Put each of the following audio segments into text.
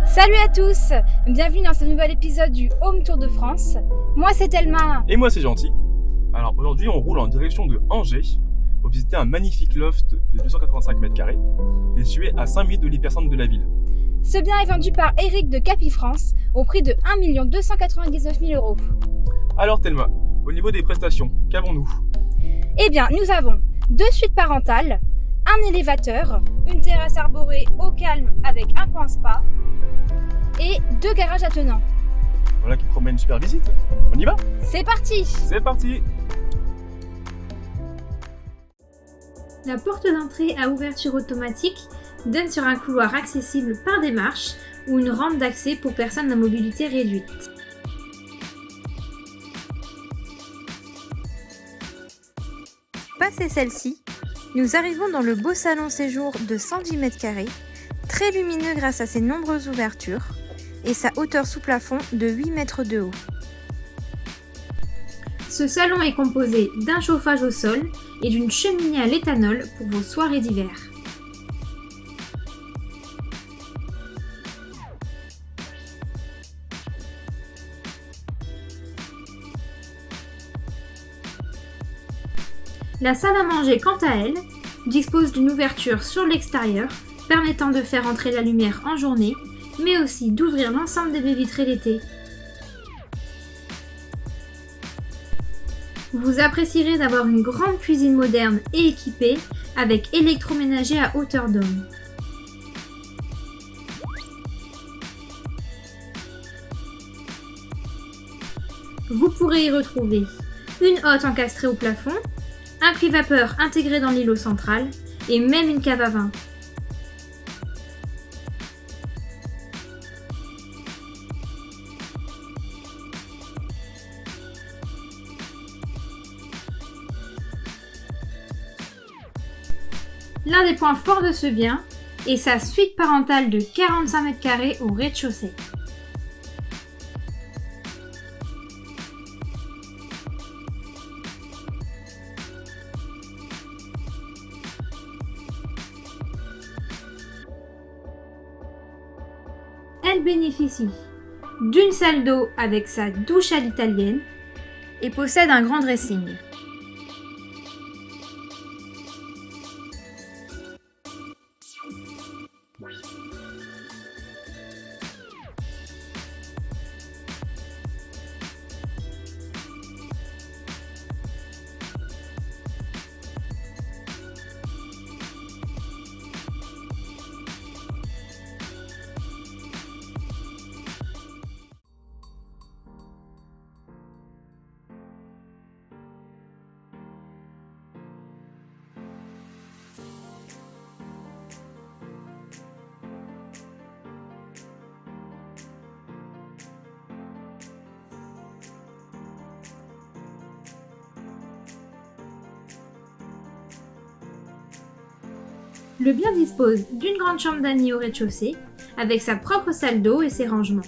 Salut à tous, bienvenue dans ce nouvel épisode du Home Tour de France. Moi c'est Thelma. Et moi c'est Gentil. Alors aujourd'hui on roule en direction de Angers pour visiter un magnifique loft de 285 m², situé à 5 minutes de l'hypercentre de la ville. Ce bien est vendu par Eric de Capifrance au prix de 1 299 000 €. Alors Thelma, au niveau des prestations, qu'avons-nous ? Eh bien nous avons 2 suites parentales, un élévateur, une terrasse arborée au calme avec un coin spa et 2 garages attenants. Voilà qui promet une super visite. On y va ? C'est parti! C'est parti ! La porte d'entrée à ouverture automatique donne sur un couloir accessible par des marches ou une rampe d'accès pour personnes à mobilité réduite. Passé celle-ci, nous arrivons dans le beau salon séjour de 110 m², très lumineux grâce à ses nombreuses ouvertures et sa hauteur sous plafond de 8 mètres de haut. Ce salon est composé d'un chauffage au sol et d'une cheminée à l'éthanol pour vos soirées d'hiver. La salle à manger, quant à elle, dispose d'une ouverture sur l'extérieur permettant de faire entrer la lumière en journée, mais aussi d'ouvrir l'ensemble des baies vitrées l'été. Vous apprécierez d'avoir une grande cuisine moderne et équipée avec électroménager à hauteur d'homme. Vous pourrez y retrouver une hotte encastrée au plafond, un cuit-vapeur intégré dans l'îlot central et même une cave à vin. L'un des points forts de ce bien est sa suite parentale de 45 m² au rez-de-chaussée. Elle bénéficie d'une salle d'eau avec sa douche à l'italienne et possède un grand dressing. Le bien dispose d'une grande chambre d'amis au rez-de-chaussée, avec sa propre salle d'eau et ses rangements.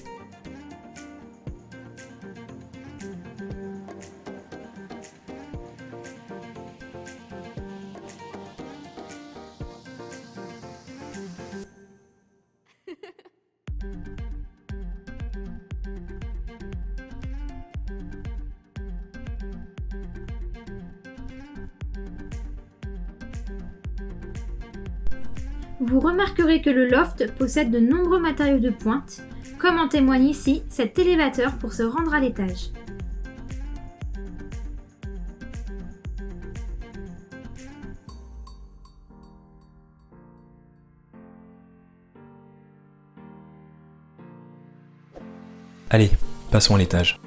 Vous remarquerez que le loft possède de nombreux matériaux de pointe, comme en témoigne ici cet élévateur pour se rendre à l'étage. Allez, passons à l'étage.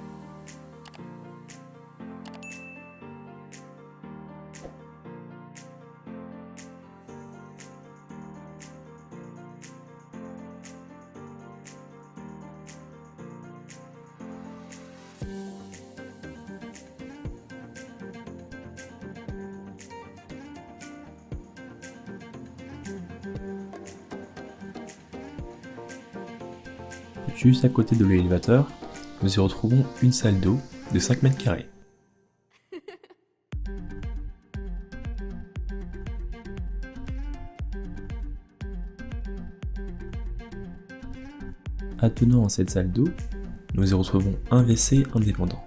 Juste à côté de l'élévateur, nous y retrouvons une salle d'eau de 5 m². Attenant à cette salle d'eau, nous y retrouvons un WC indépendant.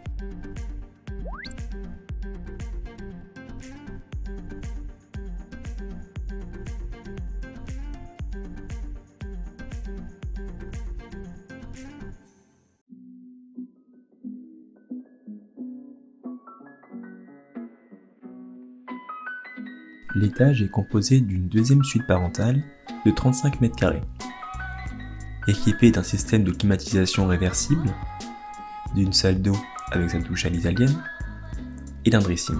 L'étage est composé d'une deuxième suite parentale de 35 m², équipée d'un système de climatisation réversible, d'une salle d'eau avec sa douche à l'italienne et d'un dressing.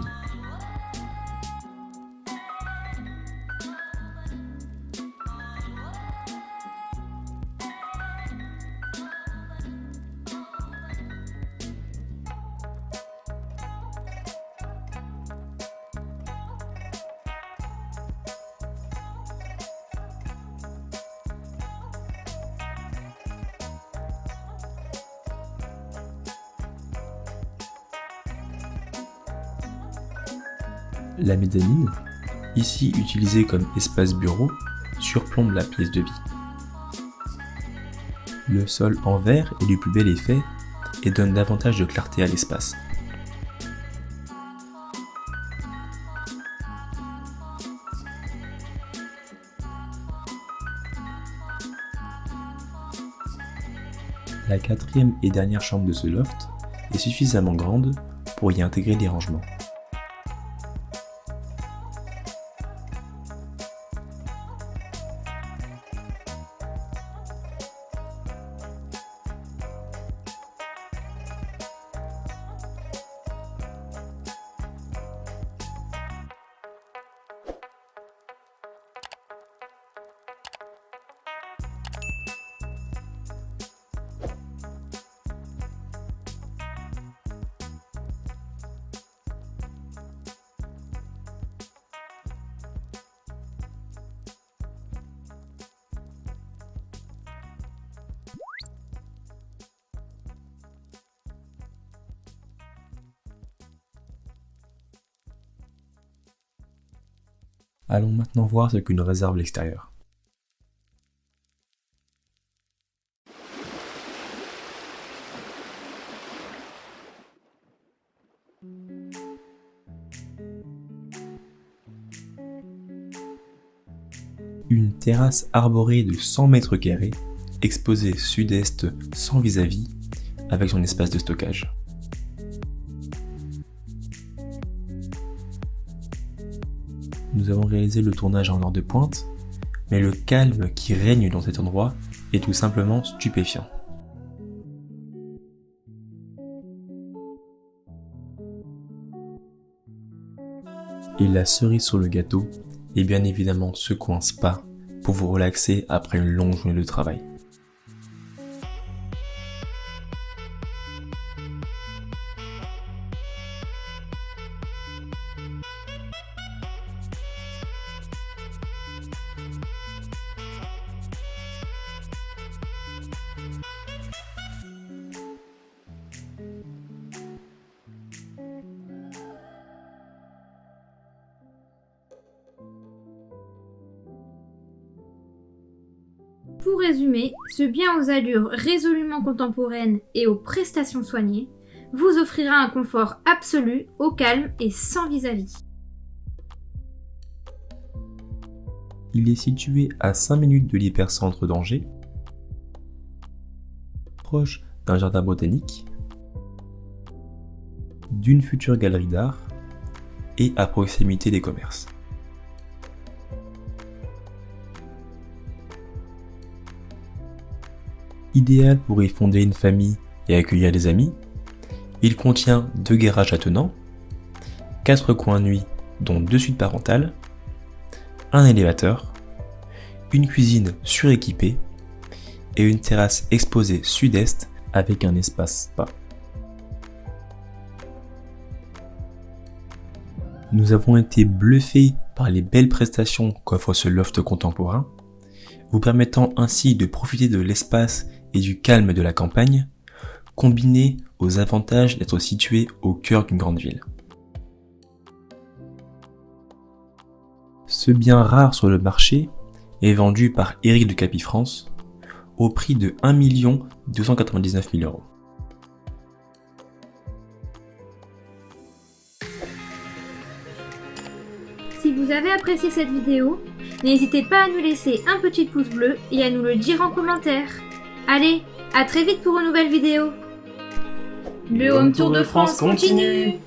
La mezzanine, ici utilisée comme espace bureau, surplombe la pièce de vie. Le sol en verre est du plus bel effet et donne davantage de clarté à l'espace. La quatrième et dernière chambre de ce loft est suffisamment grande pour y intégrer des rangements. Allons maintenant voir ce que nous réserve l'extérieur. Une terrasse arborée de 100 m², exposée sud-est sans vis-à-vis, avec son espace de stockage. Nous avons réalisé le tournage en heure de pointe, mais le calme qui règne dans cet endroit est tout simplement stupéfiant. Et la cerise sur le gâteau est bien évidemment ce coin spa pour vous relaxer après une longue journée de travail. Pour résumer, ce bien aux allures résolument contemporaines et aux prestations soignées vous offrira un confort absolu, au calme et sans vis-à-vis. Il est situé à 5 minutes de l'hypercentre d'Angers, proche d'un jardin botanique, d'une future galerie d'art et à proximité des commerces. Idéal pour y fonder une famille et accueillir des amis, il contient 2 garages attenants, 4 coins nuits dont 2 suites parentales, un élévateur, une cuisine suréquipée et une terrasse exposée sud-est avec un espace spa. Nous avons été bluffés par les belles prestations qu'offre ce loft contemporain, vous permettant ainsi de profiter de l'espace et du calme de la campagne, combiné aux avantages d'être situé au cœur d'une grande ville. Ce bien rare sur le marché est vendu par Eric de Capifrance au prix de 1 299 000 €. Si vous avez apprécié cette vidéo, n'hésitez pas à nous laisser un petit pouce bleu et à nous le dire en commentaire. Allez, à très vite pour une nouvelle vidéo. Le Home Tour de France continue!